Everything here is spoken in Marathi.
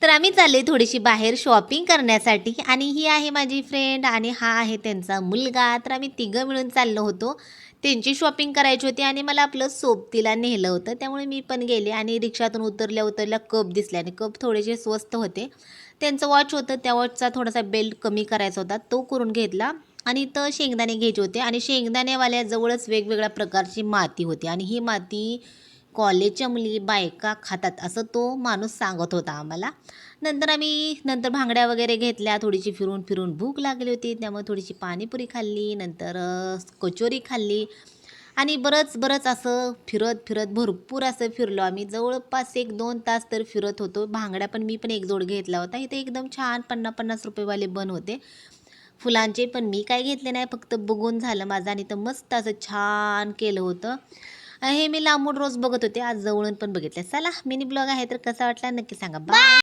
तर आम्ही चालले थोडीशी बाहेर शॉपिंग करण्यासाठी आणि ही आहे माझी फ्रेंड आणि हा आहे त्यांचा मुलगा. तर आम्ही तिघं मिळून चाललो होतो. त्यांची शॉपिंग करायची होती आणि मला आपलं सोबतीला नेलं होतं. त्यामुळे मी पण गेले आणि रिक्षातून उतरल्या कप दिसले आणि कप थोडेसे स्वस्त होते. त्यांचं वॉच होतं, त्या वॉचचा थोडासा बेल्ट कमी करायचा होता, तो करून घेतला. आणि इथं शेंगदाणे घ्यायचे होते आणि शेंगदाणेवाल्याजवळच वेगवेगळ्या प्रकारची माती होती आणि ही माती कॉलेजच्या मुली बायका खातात असं तो माणूस सांगत होता आम्हाला. नंतर भांगड्या वगैरे घेतल्या, थोडीशी फिरून फिरून भूक लागली होती त्यामुळे थोडीशी पाणीपुरी खाल्ली, नंतर कचोरी खाल्ली आणि बरंच बरंच असं फिरत फिरत भरपूर असं फिरलो आम्ही. जवळपास 1-2 तास तर फिरत होतो. भांगड्या पण मी पण एक जोड घेतला होता. इथे एकदम छान 50-50 रुपयेवाले बन होते फुलांचे, पण मी काय घेतले नाही, फक्त बघून झालं माझं. आणि तर मस्त असं छान केलं होतं. हे मी लांबून रोज बघत होते, आज जवळून पण बघितलं. चला मिनी ब्लॉग आहे तर कसा वाटला नक्की सांगा. बाय.